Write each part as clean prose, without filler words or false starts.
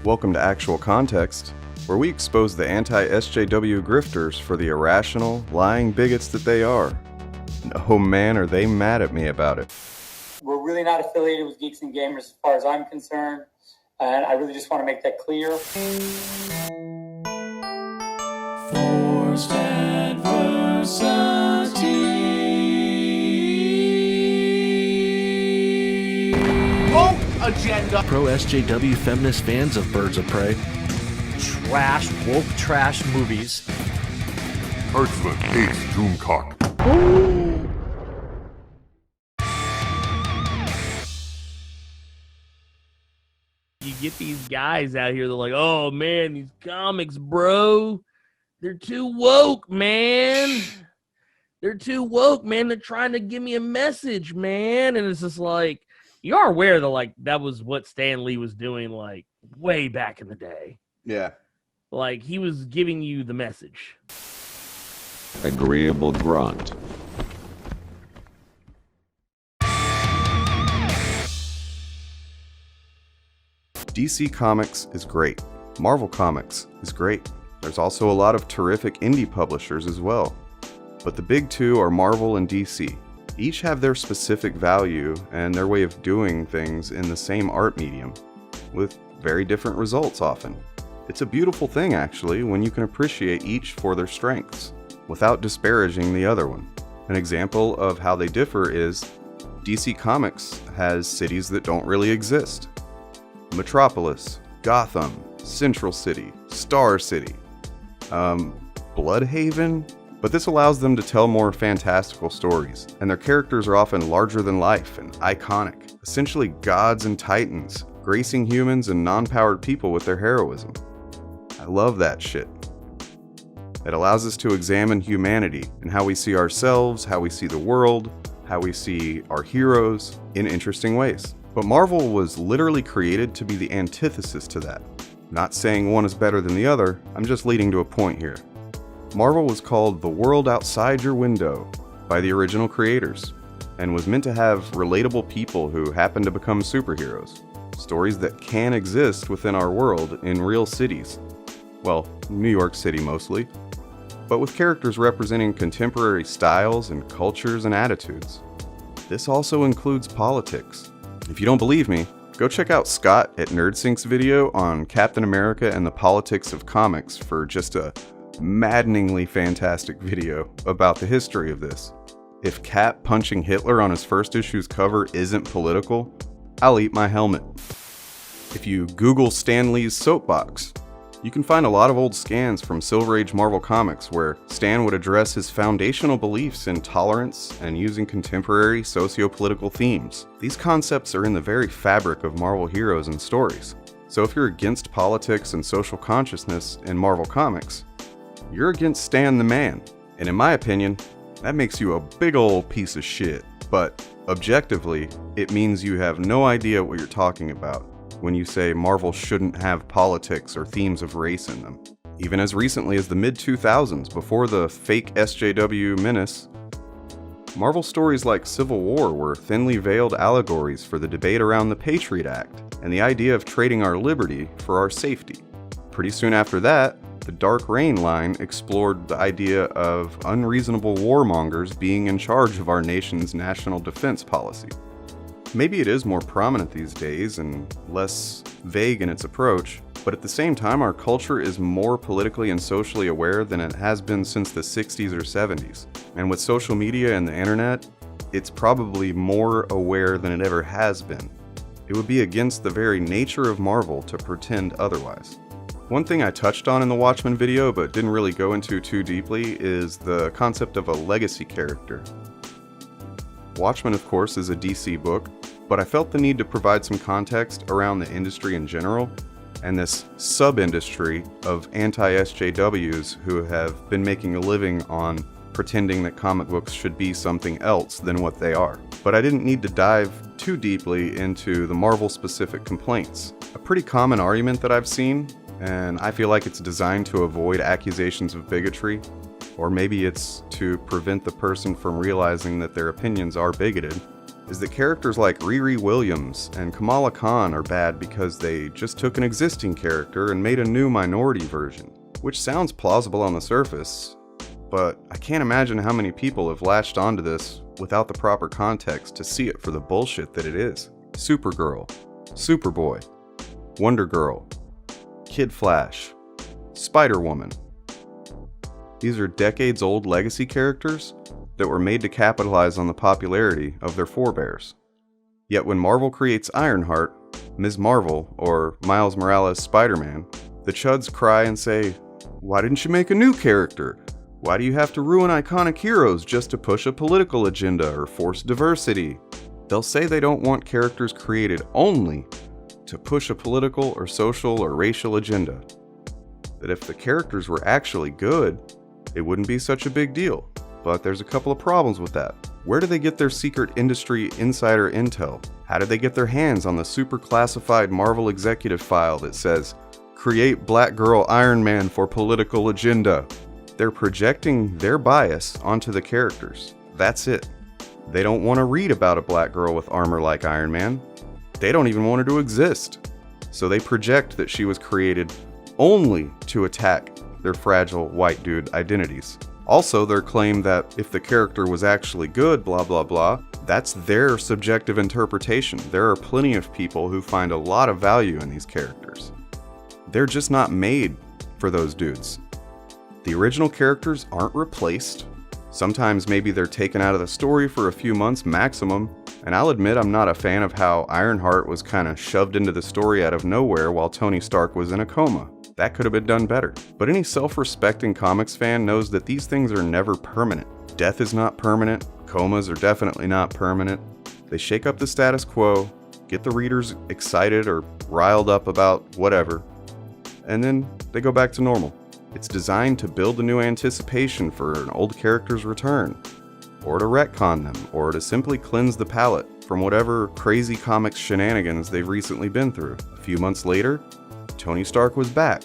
Welcome to Actual Context, where we expose the anti-SJW grifters for the irrational, lying bigots that they are. Oh man, are they mad at me about it. We're really not affiliated with Geeks and Gamers as far as I'm concerned, and I really just want to make that clear. Forced adversity. Woke agenda. Pro-SJW feminist fans of Birds of Prey. Trash, woke trash movies. Hertzman hates Doomcock. You get these guys out here, they're like, oh man, these comics, bro, they're too woke, man. They're too woke, man. They're trying to give me a message, man. And it's just like, you are aware that, like, that was what Stan Lee was doing, like, way back in the day. Yeah. Like, he was giving you the message. Agreeable grunt. DC Comics is great. Marvel Comics is great. There's also a lot of terrific indie publishers as well. But the big two are Marvel and DC. Each have their specific value and their way of doing things in the same art medium, with very different results often. It's a beautiful thing, actually, when you can appreciate each for their strengths, without disparaging the other one. An example of how they differ is DC Comics has cities that don't really exist. Metropolis, Gotham, Central City, Star City, Bloodhaven? But this allows them to tell more fantastical stories, and their characters are often larger than life and iconic, essentially gods and titans, gracing humans and non-powered people with their heroism. I love that shit. It allows us to examine humanity and how we see ourselves, how we see the world, how we see our heroes in interesting ways. But Marvel was literally created to be the antithesis to that. Not saying one is better than the other, I'm just leading to a point here. Marvel was called the world outside your window by the original creators, and was meant to have relatable people who happen to become superheroes. Stories that can exist within our world in real cities. Well, New York City mostly, but with characters representing contemporary styles and cultures and attitudes. This also includes politics. If you don't believe me, go check out Scott at NerdSync's video on Captain America and the Politics of Comics for just a maddeningly fantastic video about the history of this. If Cap punching Hitler on his first issue's cover isn't political, I'll eat my helmet. If you Google Stan Lee's soapbox, you can find a lot of old scans from Silver Age Marvel Comics where Stan would address his foundational beliefs in tolerance and using contemporary socio-political themes. These concepts are in the very fabric of Marvel heroes and stories. So if you're against politics and social consciousness in Marvel Comics, you're against Stan the man. And in my opinion, that makes you a big old piece of shit. But objectively, it means you have no idea what you're talking about when you say Marvel shouldn't have politics or themes of race in them. Even as recently as the mid-2000s, before the fake SJW menace, Marvel stories like Civil War were thinly veiled allegories for the debate around the Patriot Act and the idea of trading our liberty for our safety. Pretty soon after that, the Dark Reign line explored the idea of unreasonable warmongers being in charge of our nation's national defense policy. Maybe it is more prominent these days and less vague in its approach, but at the same time our culture is more politically and socially aware than it has been since the 60s or 70s. And with social media and the internet, it's probably more aware than it ever has been. It would be against the very nature of Marvel to pretend otherwise. One thing I touched on in the Watchmen video but didn't really go into too deeply is the concept of a legacy character. Watchmen, of course, is a DC book, but I felt the need to provide some context around the industry in general, and this sub-industry of anti-SJWs who have been making a living on pretending that comic books should be something else than what they are. But I didn't need to dive too deeply into the Marvel-specific complaints. A pretty common argument that I've seen, and I feel like it's designed to avoid accusations of bigotry, or maybe it's to prevent the person from realizing that their opinions are bigoted, is that characters like Riri Williams and Kamala Khan are bad because they just took an existing character and made a new minority version, which sounds plausible on the surface, but I can't imagine how many people have latched onto this without the proper context to see it for the bullshit that it is. Supergirl, Superboy, Wonder Girl, Kid Flash, Spider-Woman. These are decades-old legacy characters that were made to capitalize on the popularity of their forebears. Yet when Marvel creates Ironheart, Ms. Marvel, or Miles Morales' Spider-Man, the chuds cry and say, "Why didn't you make a new character? Why do you have to ruin iconic heroes just to push a political agenda or force diversity?" They'll say they don't want characters created only to push a political or social or racial agenda. That if the characters were actually good, it wouldn't be such a big deal. But there's a couple of problems with that. Where do they get their secret industry insider intel? How did they get their hands on the super classified Marvel executive file that says, "Create Black Girl Iron Man for political agenda"? They're projecting their bias onto the characters. That's it. They don't want to read about a black girl with armor like Iron Man. They don't even want her to exist. So they project that she was created only to attack their fragile white dude identities. Also, their claim that if the character was actually good, blah blah blah, that's their subjective interpretation. There are plenty of people who find a lot of value in these characters. They're just not made for those dudes. The original characters aren't replaced. Sometimes maybe they're taken out of the story for a few months maximum, and I'll admit I'm not a fan of how Ironheart was kind of shoved into the story out of nowhere while Tony Stark was in a coma. That could have been done better. But any self-respecting comics fan knows that these things are never permanent. Death is not permanent. Comas are definitely not permanent. They shake up the status quo, get the readers excited or riled up about whatever, and then they go back to normal. It's designed to build a new anticipation for an old character's return, or to retcon them, or to simply cleanse the palate from whatever crazy comics shenanigans they've recently been through. A few months later, Tony Stark was back.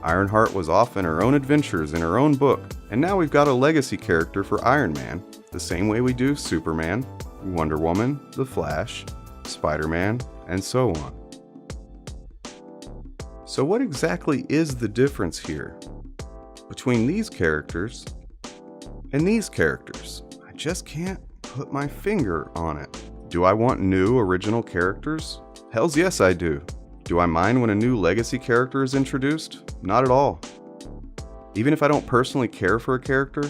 Ironheart was off in her own adventures in her own book, and now we've got a legacy character for Iron Man, the same way we do Superman, Wonder Woman, The Flash, Spider-Man, and so on. So what exactly is the difference here between these characters and these characters? I just can't put my finger on it. Do I want new original characters? Hells yes I do. Do I mind when a new legacy character is introduced? Not at all. Even if I don't personally care for a character,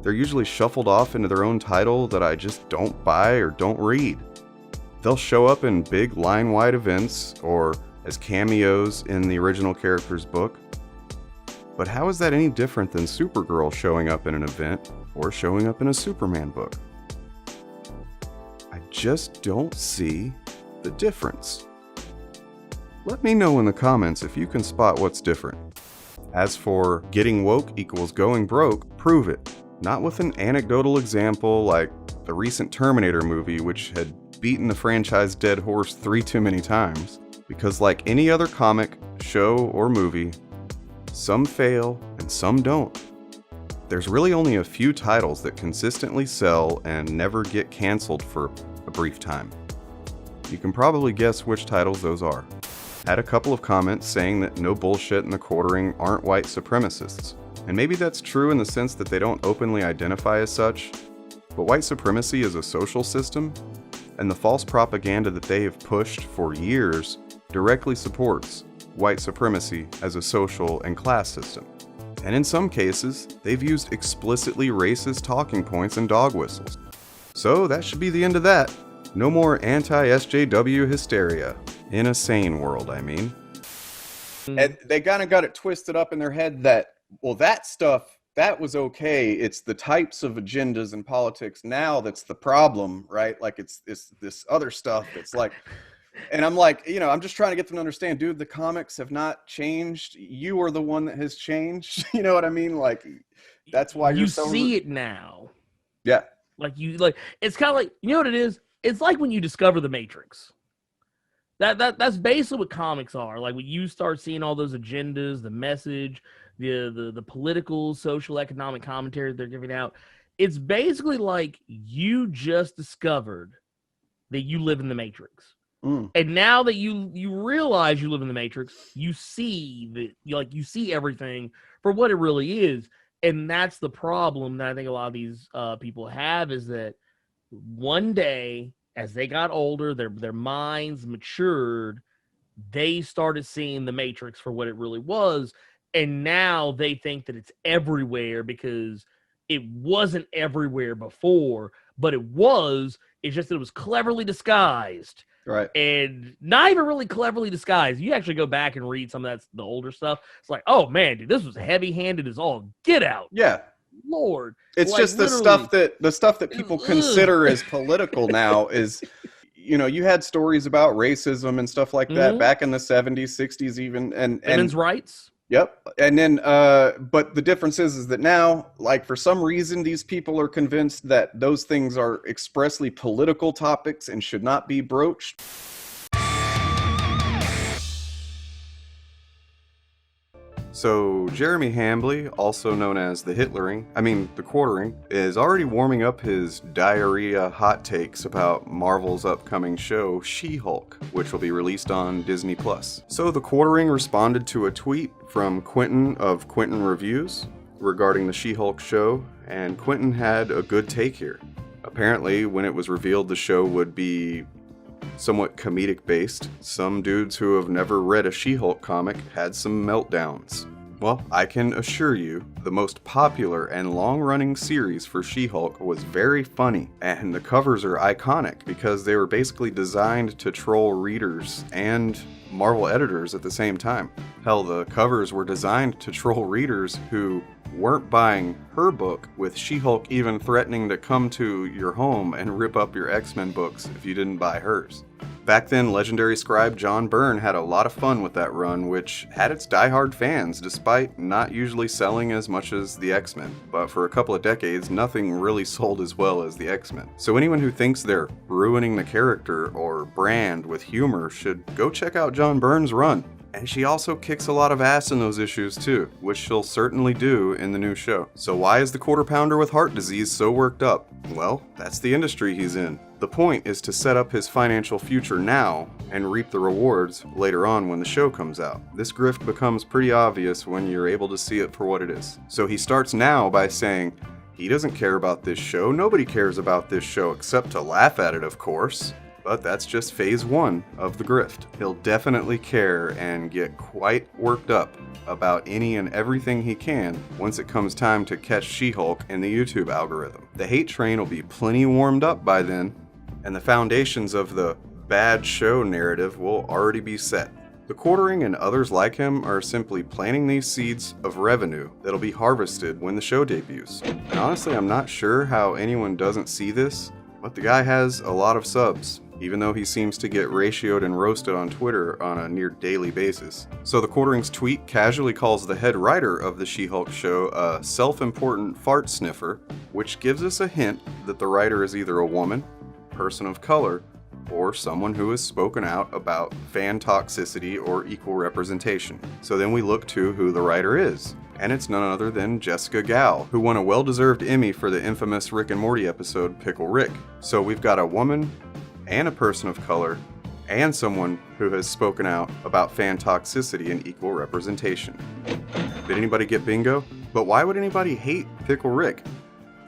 they're usually shuffled off into their own title that I just don't buy or don't read. They'll show up in big line-wide events or as cameos in the original character's book. But how is that any different than Supergirl showing up in an event or showing up in a Superman book? I just don't see the difference. Let me know in the comments if you can spot what's different. As for getting woke equals going broke, prove it. Not with an anecdotal example like the recent Terminator movie, which had beaten the franchise dead horse 3 too many times. Because like any other comic, show, or movie, some fail and some don't. There's really only a few titles that consistently sell and never get canceled for a brief time. You can probably guess which titles those are. Had a couple of comments saying that No Bullshit and The Quartering aren't white supremacists. And maybe that's true in the sense that they don't openly identify as such, but white supremacy is a social system, and the false propaganda that they have pushed for years directly supports white supremacy as a social and class system. And in some cases, they've used explicitly racist talking points and dog whistles. So that should be the end of that. No more anti-SJW hysteria. In a sane world, I mean. And they kind of got it twisted up in their head that, well, that stuff, that was okay. It's the types of agendas in politics now that's the problem, right? Like it's this other stuff that's like, and I'm like, I'm just trying to get them to understand, dude, the comics have not changed. You are the one that has changed. You know what I mean? Like, that's why you see it now. Yeah. It's kind of like, you know what it is? It's like when you discover the Matrix. That's basically what comics are. Like when you start seeing all those agendas, the message, the political, social, economic commentary they're giving out, it's basically like you just discovered that you live in the Matrix. And now that you realize you live in the Matrix, you see that you see everything for what it really is. And that's the problem that I think a lot of these people have, is that one day, as they got older, their minds matured, they started seeing the Matrix for what it really was. And now they think that it's everywhere because it wasn't everywhere before, but it was. It's just that it was cleverly disguised. Right. And not even really cleverly disguised. You actually go back and read some of the older stuff. It's like, oh man, dude, this was heavy-handed as all get out. Yeah. Lord. It's just the stuff that people consider as political now is, you had stories about racism and stuff like that back in the 70s, 60s even. And women's rights. Yep. And then, but the difference is that now, like, for some reason, these people are convinced that those things are expressly political topics and should not be broached. So Jeremy Hambley, also known as the Quartering, is already warming up his diarrhea hot takes about Marvel's upcoming show, She-Hulk, which will be released on Disney+. So the Quartering responded to a tweet from Quentin of Quentin Reviews regarding the She-Hulk show, and Quentin had a good take here. Apparently, when it was revealed the show would be somewhat comedic based, some dudes who have never read a She-Hulk comic had some meltdowns. Well, I can assure you, the most popular and long-running series for She-Hulk was very funny, and the covers are iconic because they were basically designed to troll readers and Marvel editors at the same time. Hell, the covers were designed to troll readers who weren't buying her book, with She-Hulk even threatening to come to your home and rip up your X-Men books if you didn't buy hers. Back then, legendary scribe John Byrne had a lot of fun with that run, which had its diehard fans, despite not usually selling as much as the X-Men. But for a couple of decades, nothing really sold as well as the X-Men. So anyone who thinks they're ruining the character or brand with humor should go check out John Byrne's run. And she also kicks a lot of ass in those issues too, which she'll certainly do in the new show. So why is the quarter pounder with heart disease so worked up? Well, that's the industry he's in. The point is to set up his financial future now and reap the rewards later on when the show comes out. This grift becomes pretty obvious when you're able to see it for what it is. So he starts now by saying he doesn't care about this show. Nobody cares about this show except to laugh at it, of course. But that's just phase 1 of the grift. He'll definitely care and get quite worked up about any and everything he can once it comes time to catch She-Hulk in the YouTube algorithm. The hate train will be plenty warmed up by then, and the foundations of the bad show narrative will already be set. The Quartering and others like him are simply planting these seeds of revenue that'll be harvested when the show debuts. And honestly, I'm not sure how anyone doesn't see this, but the guy has a lot of subs, even though he seems to get ratioed and roasted on Twitter on a near daily basis. So the Quartering's tweet casually calls the head writer of the She-Hulk show a self-important fart sniffer, which gives us a hint that the writer is either a woman, person of color, or someone who has spoken out about fan toxicity or equal representation. So then we look to who the writer is. And it's none other than Jessica Gao, who won a well-deserved Emmy for the infamous Rick and Morty episode Pickle Rick. So we've got a woman and a person of color, and someone who has spoken out about fan toxicity and equal representation. Did anybody get bingo? But why would anybody hate Pickle Rick?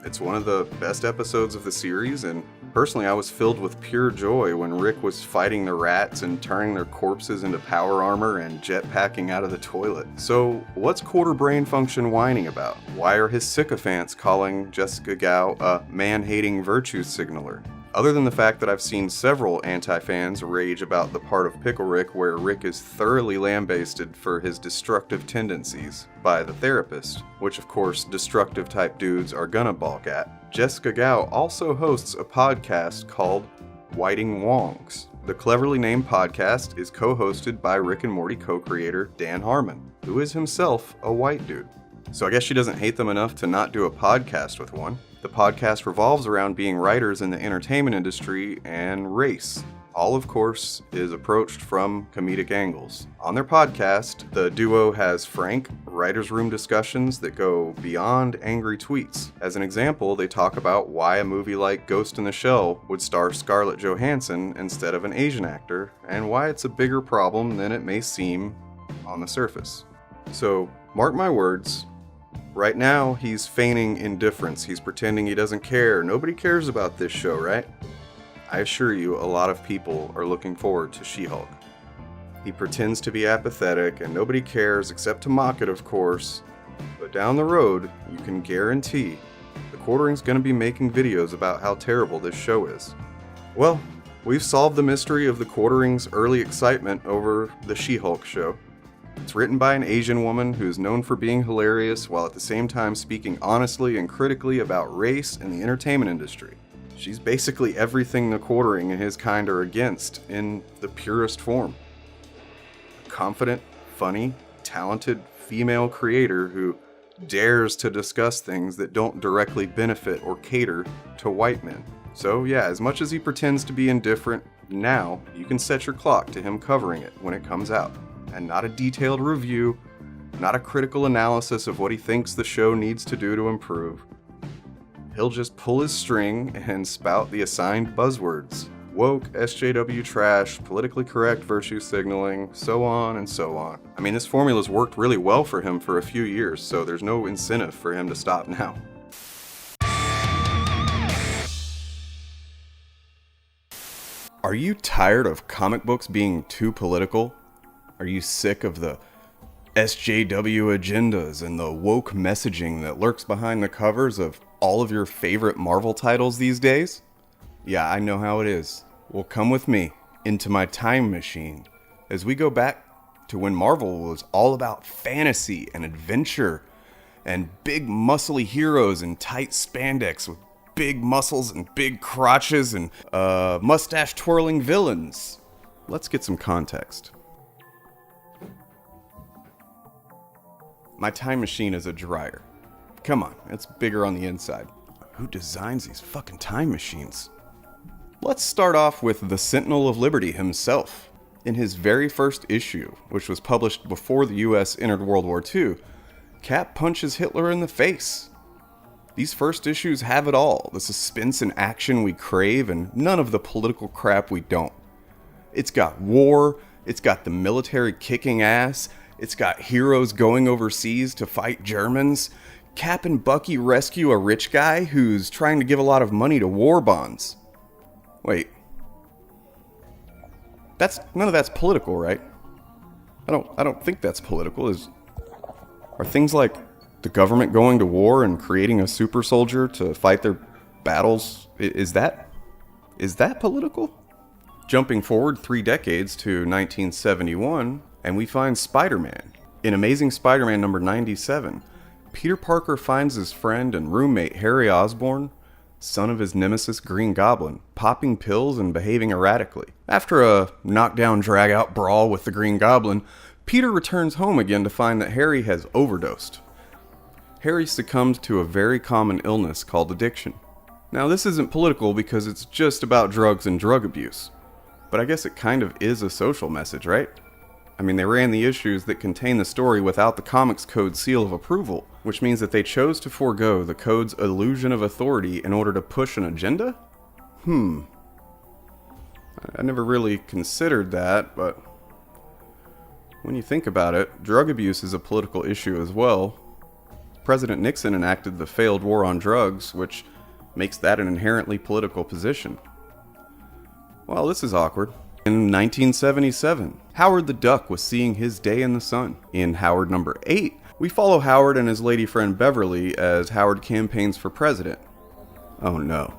It's one of the best episodes of the series, and personally I was filled with pure joy when Rick was fighting the rats and turning their corpses into power armor and jetpacking out of the toilet. So what's Quarter Brain Function whining about? Why are his sycophants calling Jessica Gao a man-hating virtue signaler? Other than the fact that I've seen several anti-fans rage about the part of Pickle Rick where Rick is thoroughly lambasted for his destructive tendencies by the therapist, which of course destructive type dudes are gonna balk at, Jessica Gao also hosts a podcast called Whiting Wongs. The cleverly named podcast is co-hosted by Rick and Morty co-creator Dan Harmon, who is himself a white dude. So I guess she doesn't hate them enough to not do a podcast with one. The podcast revolves around being writers in the entertainment industry and race. All, of course, is approached from comedic angles. On their podcast, the duo has frank, writer's room discussions that go beyond angry tweets. As an example, they talk about why a movie like Ghost in the Shell would star Scarlett Johansson instead of an Asian actor, and why it's a bigger problem than it may seem on the surface. So, mark my words, right now he's feigning indifference. He's pretending he doesn't care. Nobody cares about this show, right? I assure you, a lot of people are looking forward to She-Hulk. He pretends to be apathetic, and nobody cares except to mock it, of course. But down the road, you can guarantee the Quartering's going to be making videos about how terrible this show is. Well, we've solved the mystery of the Quartering's early excitement over the She-Hulk show. It's written by an Asian woman who's known for being hilarious while at the same time speaking honestly and critically about race in the entertainment industry. She's basically everything the Quartering and his kind are against in the purest form. A confident, funny, talented female creator who dares to discuss things that don't directly benefit or cater to white men. So yeah, as much as he pretends to be indifferent, now you can set your clock to him covering it when it comes out. And not a detailed review, not a critical analysis of what he thinks the show needs to do to improve. He'll just pull his string and spout the assigned buzzwords. Woke, SJW trash, politically correct virtue signaling, so on and so on. I mean, this formula's worked really well for him for a few years, so there's no incentive for him to stop now. Are you tired of comic books being too political? Are you sick of the SJW agendas and the woke messaging that lurks behind the covers of all of your favorite Marvel titles these days? Yeah, I know how it is. Well, come with me into my time machine as we go back to when Marvel was all about fantasy and adventure and big muscly heroes in tight spandex with big muscles and big crotches and mustache twirling villains. Let's get some context. My time machine is a dryer. Come on, it's bigger on the inside. Who designs these fucking time machines? Let's start off with the Sentinel of Liberty himself. In his very first issue, which was published before the US entered World War II, Cap punches Hitler in the face. These first issues have it all, the suspense and action we crave and none of the political crap we don't. It's got war, it's got the military kicking ass, it's got heroes going overseas to fight Germans. Cap and Bucky rescue a rich guy who's trying to give a lot of money to war bonds. Wait. None of that's political, right? I don't think that's political. Are things like the government going to war and creating a super soldier to fight their battles, is that political? Jumping forward 3 decades to 1971, and we find Spider-Man. In Amazing Spider-Man number 97, Peter Parker finds his friend and roommate Harry Osborn, son of his nemesis Green Goblin, popping pills and behaving erratically. After a knockdown drag-out brawl with the Green Goblin, Peter returns home again to find that Harry has overdosed. Harry succumbs to a very common illness called addiction. Now, this isn't political because it's just about drugs and drug abuse. But I guess it kind of is a social message, right? I mean, they ran the issues that contain the story without the Comics Code seal of approval, which means that they chose to forego the Code's illusion of authority in order to push an agenda? I never really considered that, but when you think about it, drug abuse is a political issue as well. President Nixon enacted the failed war on drugs, which makes that an inherently political position. Well, this is awkward. In 1977, Howard the Duck was seeing his day in the sun. In Howard number 8, we follow Howard and his lady friend Beverly as Howard campaigns for president. Oh no.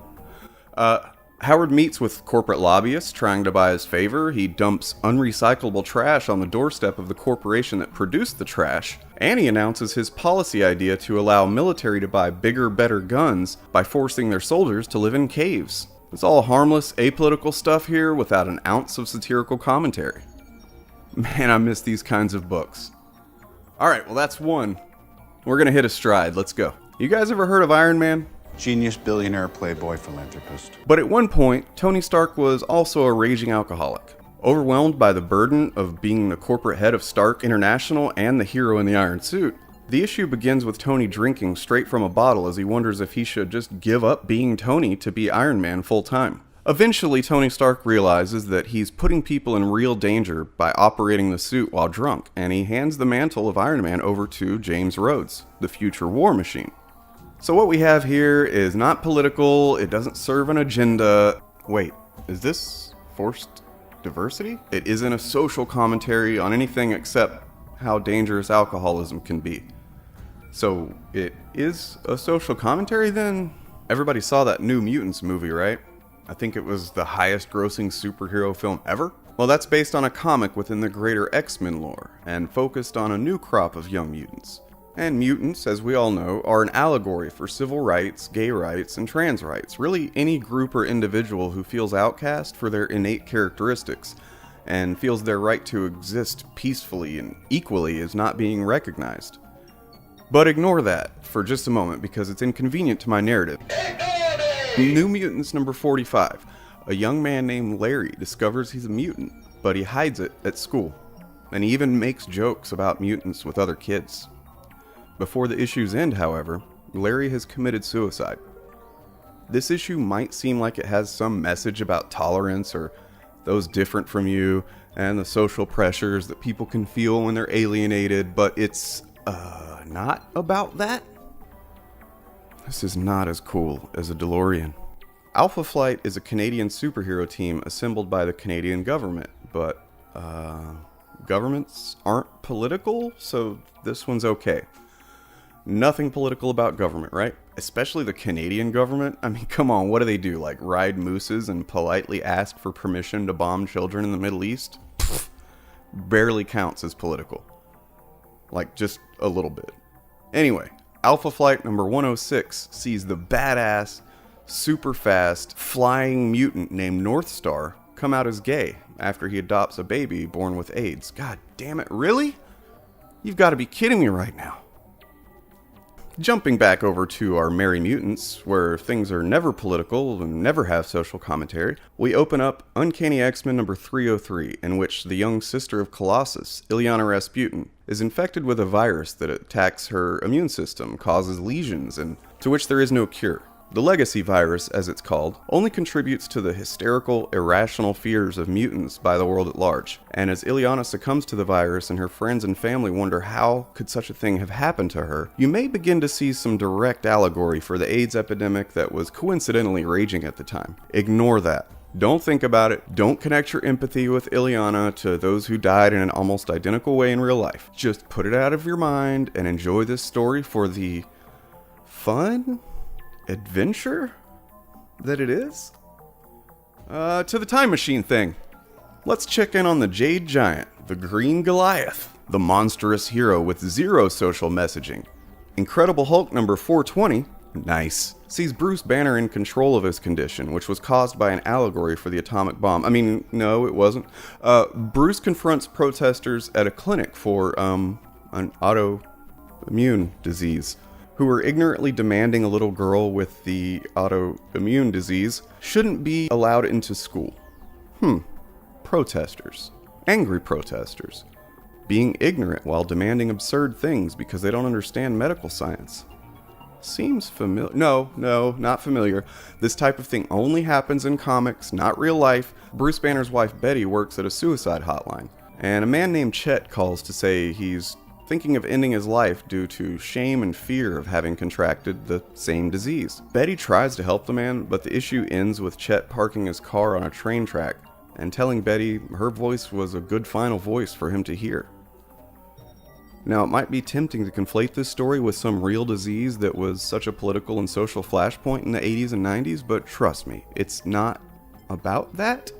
Howard meets with corporate lobbyists trying to buy his favor. He dumps unrecyclable trash on the doorstep of the corporation that produced the trash, and he announces his policy idea to allow military to buy bigger, better guns by forcing their soldiers to live in caves. It's all harmless, apolitical stuff here without an ounce of satirical commentary. Man, I miss these kinds of books. Alright, well that's one. We're gonna hit a stride, let's go. You guys ever heard of Iron Man? Genius, billionaire, playboy, philanthropist. But at one point, Tony Stark was also a raging alcoholic. Overwhelmed by the burden of being the corporate head of Stark International and the hero in the iron suit, the issue begins with Tony drinking straight from a bottle as he wonders if he should just give up being Tony to be Iron Man full-time. Eventually, Tony Stark realizes that he's putting people in real danger by operating the suit while drunk, and he hands the mantle of Iron Man over to James Rhodes, the future war machine. So what we have here is not political, it doesn't serve an agenda. Wait, is this forced diversity? It isn't a social commentary on anything except how dangerous alcoholism can be. So it is a social commentary then? Everybody saw that New Mutants movie, right? I think it was the highest grossing superhero film ever? Well, that's based on a comic within the greater X-Men lore, and focused on a new crop of young mutants. And mutants, as we all know, are an allegory for civil rights, gay rights, and trans rights. Really any group or individual who feels outcast for their innate characteristics, and feels their right to exist peacefully and equally is not being recognized. But ignore that for just a moment because it's inconvenient to my narrative. New Mutants number 45. A young man named Larry discovers he's a mutant, but he hides it at school. And he even makes jokes about mutants with other kids. Before the issues end, however, Larry has committed suicide. This issue might seem like it has some message about tolerance or those different from you and the social pressures that people can feel when they're alienated, but it's not about that. This is not as cool as a DeLorean. Alpha Flight is a Canadian superhero team assembled by the Canadian government, but governments aren't political, so this one's okay. Nothing political about government, right? Especially the Canadian government. I mean, come on, what do they do? Like ride mooses and politely ask for permission to bomb children in the Middle East? Pfft, barely counts as political. Like, just a little bit. Anyway, Alpha Flight number 106 sees the badass, super fast, flying mutant named Northstar come out as gay after he adopts a baby born with AIDS. God damn it, really? You've got to be kidding me right now. Jumping back over to our Merry Mutants, where things are never political and never have social commentary, we open up Uncanny X-Men number 303, in which the young sister of Colossus, Illyana Rasputin, is infected with a virus that attacks her immune system, causes lesions, and to which there is no cure. The legacy virus, as it's called, only contributes to the hysterical, irrational fears of mutants by the world at large. And as Illyana succumbs to the virus and her friends and family wonder how could such a thing have happened to her, you may begin to see some direct allegory for the AIDS epidemic that was coincidentally raging at the time. Ignore that. Don't think about it. Don't connect your empathy with Illyana to those who died in an almost identical way in real life. Just put it out of your mind and enjoy this story for the fun adventure that it is. To the time machine thing. Let's check in on the Jade Giant, the Green Goliath, the monstrous hero with zero social messaging. Incredible Hulk number 420, nice, sees Bruce Banner in control of his condition, which was caused by an allegory for the atomic bomb. I mean, no, it wasn't. Bruce confronts protesters at a clinic for an autoimmune disease, who were ignorantly demanding a little girl with the autoimmune disease shouldn't be allowed into school. Protesters. Angry protesters. Being ignorant while demanding absurd things because they don't understand medical science. Seems familiar. No, not familiar. This type of thing only happens in comics, not real life. Bruce Banner's wife Betty works at a suicide hotline, and a man named Chet calls to say he's thinking of ending his life due to shame and fear of having contracted the same disease. Betty tries to help the man, but the issue ends with Chet parking his car on a train track and telling Betty her voice was a good final voice for him to hear. Now, it might be tempting to conflate this story with some real disease that was such a political and social flashpoint in the 80s and 90s, but trust me, it's not about that.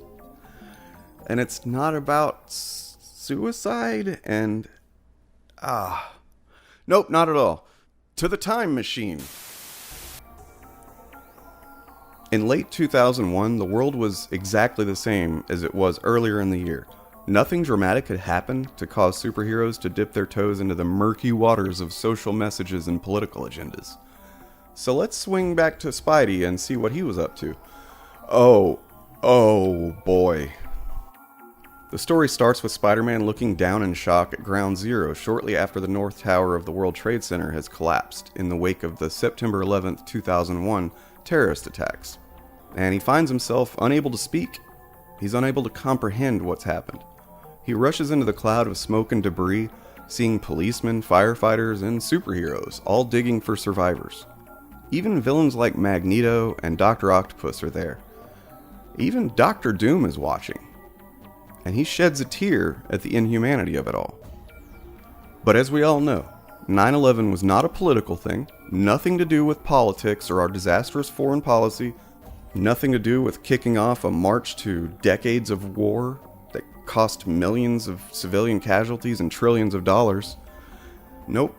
And it's not about suicide and nope, not at all. To the time machine. In late 2001, the world was exactly the same as it was earlier in the year. Nothing dramatic had happened to cause superheroes to dip their toes into the murky waters of social messages and political agendas. So let's swing back to Spidey and see what he was up to. Oh boy. The story starts with Spider-Man looking down in shock at Ground Zero shortly after the North Tower of the World Trade Center has collapsed in the wake of the September 11th, 2001 terrorist attacks. And he finds himself unable to speak. He's unable to comprehend what's happened. He rushes into the cloud of smoke and debris, seeing policemen, firefighters, and superheroes all digging for survivors. Even villains like Magneto and Dr. Octopus are there. Even Dr. Doom is watching. And he sheds a tear at the inhumanity of it all. But as we all know, 9/11 was not a political thing, nothing to do with politics or our disastrous foreign policy, nothing to do with kicking off a march to decades of war that cost millions of civilian casualties and trillions of dollars. Nope.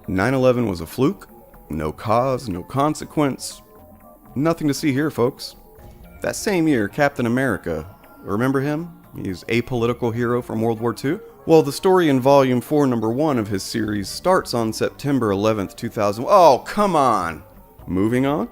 9/11 was a fluke, no cause, no consequence. Nothing to see here, folks. That same year, Captain America, remember him? He's a apolitical hero from World War II. Well, the story in Volume 4, Number 1 of his series starts on September 11th, 2000. Oh, come on! Moving on,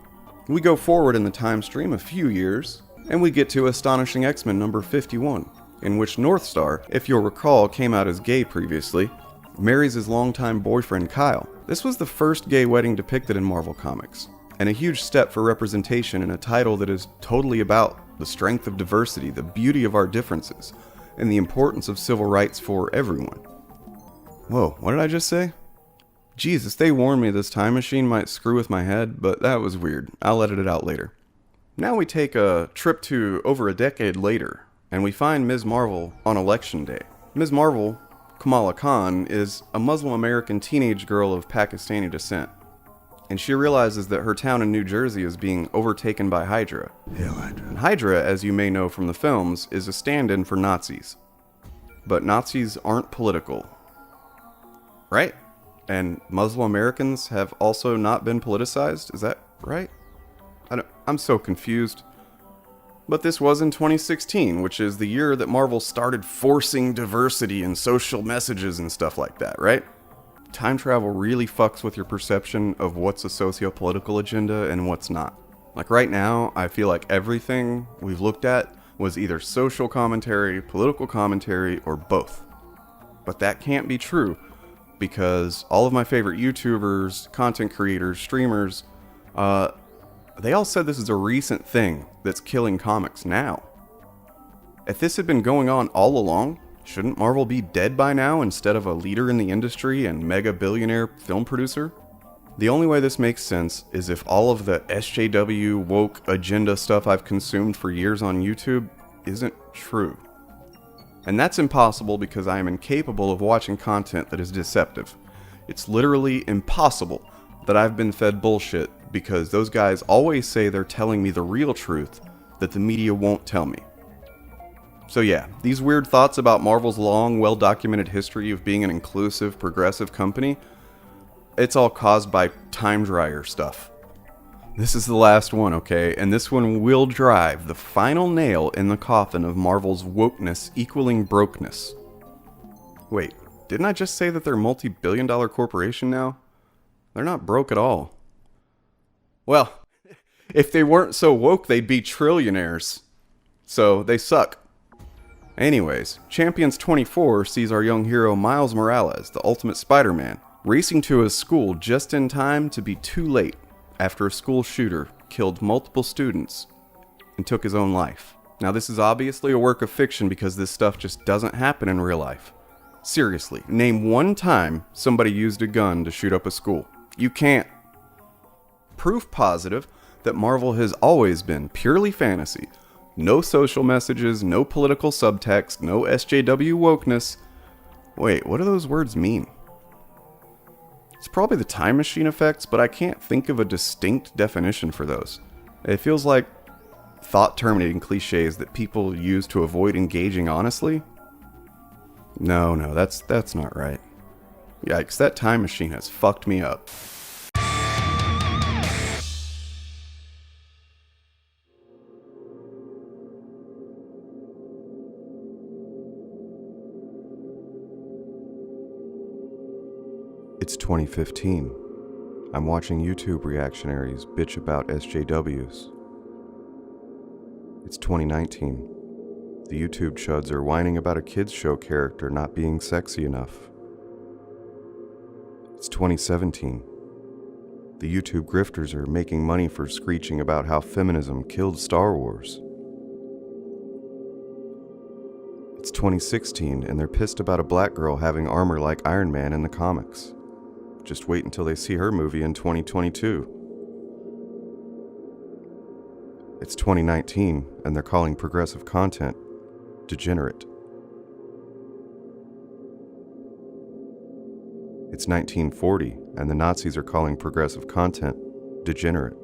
we go forward in the time stream a few years, and we get to Astonishing X-Men number 51, in which Northstar, if you'll recall, came out as gay previously, marries his longtime boyfriend Kyle. This was the first gay wedding depicted in Marvel Comics, and a huge step for representation in a title that is totally about the strength of diversity, the beauty of our differences, and the importance of civil rights for everyone. Whoa, what did I just say? Jesus, they warned me this time machine might screw with my head, but that was weird. I'll edit it out later. Now we take a trip to over a decade later, and we find Ms. Marvel on Election Day. Ms. Marvel, Kamala Khan, is a Muslim American teenage girl of Pakistani descent, and she realizes that her town in New Jersey is being overtaken by Hydra. Hail Hydra. And Hydra, as you may know from the films, is a stand-in for Nazis. But Nazis aren't political. Right? And Muslim Americans have also not been politicized? Is that right? I'm so confused. But this was in 2016, which is the year that Marvel started forcing diversity and social messages and stuff like that, right? Time travel really fucks with your perception of what's a socio-political agenda and what's not. Like right now, I feel like everything we've looked at was either social commentary, political commentary, or both. But that can't be true, because all of my favorite YouTubers, content creators, streamers, they all said this is a recent thing that's killing comics now. If this had been going on all along, shouldn't Marvel be dead by now instead of a leader in the industry and mega billionaire film producer? The only way this makes sense is if all of the SJW woke agenda stuff I've consumed for years on YouTube isn't true. And that's impossible because I am incapable of watching content that is deceptive. It's literally impossible that I've been fed bullshit because those guys always say they're telling me the real truth that the media won't tell me. So yeah, these weird thoughts about Marvel's long, well-documented history of being an inclusive, progressive company, it's all caused by time dryer stuff. This is the last one, okay? And this one will drive the final nail in the coffin of Marvel's wokeness equaling brokenness. Wait, didn't I just say that they're a multi-billion-dollar corporation now? They're not broke at all. Well, if they weren't so woke, they'd be trillionaires. So, they suck. Anyways, Champions 24 sees our young hero Miles Morales, the Ultimate Spider-Man, racing to his school just in time to be too late after a school shooter killed multiple students and took his own life. Now this is obviously a work of fiction because this stuff just doesn't happen in real life. Seriously, name one time somebody used a gun to shoot up a school. You can't. Proof positive that Marvel has always been purely fantasy. No social messages, no political subtext, no SJW wokeness. Wait, what do those words mean? It's probably the time machine effects, but I can't think of a distinct definition for those. It feels like thought-terminating cliches that people use to avoid engaging honestly. No, that's not right. Yikes, that time machine has fucked me up. It's 2015. I'm watching YouTube reactionaries bitch about SJWs. It's 2019. The YouTube chuds are whining about a kids show character not being sexy enough. It's 2017. The YouTube grifters are making money for screeching about how feminism killed Star Wars. It's 2016 and they're pissed about a black girl having armor like Iron Man in the comics. Just wait until they see her movie in 2022. It's 2019 and they're calling progressive content degenerate. It's 1940 and the Nazis are calling progressive content degenerate.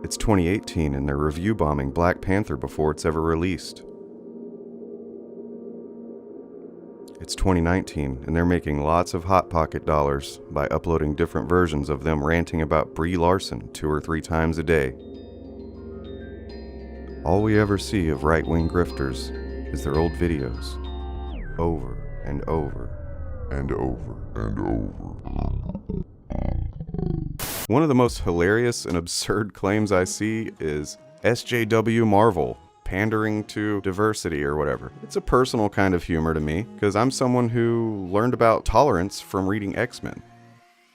It's 2018 and they're review bombing Black Panther before it's ever released. It's 2019 and they're making lots of Hot Pocket dollars by uploading different versions of them ranting about Brie Larson 2 or 3 times a day. All we ever see of right-wing grifters is their old videos, over and over and over and over. One of the most hilarious and absurd claims I see is SJW Marvel pandering to diversity or whatever. It's a personal kind of humor to me because I'm someone who learned about tolerance from reading X-Men.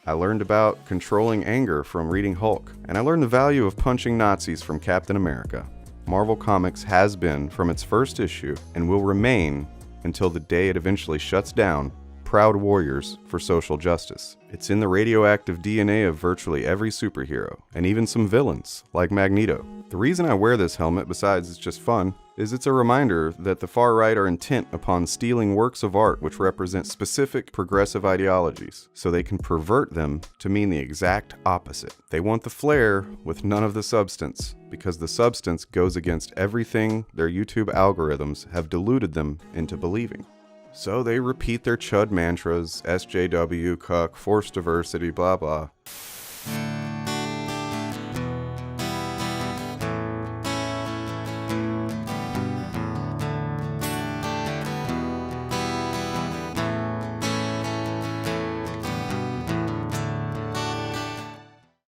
I learned about controlling anger from reading Hulk, and I learned the value of punching Nazis from Captain America. Marvel Comics has been, from its first issue, and will remain until the day it eventually shuts down, proud warriors for social justice. It's in the radioactive DNA of virtually every superhero, and even some villains, like Magneto. The reason I wear this helmet, besides it's just fun, is it's a reminder that the far right are intent upon stealing works of art which represent specific progressive ideologies, so they can pervert them to mean the exact opposite. They want the flair with none of the substance, because the substance goes against everything their YouTube algorithms have deluded them into believing. So they repeat their chud mantras, SJW, cuck, forced diversity, blah blah.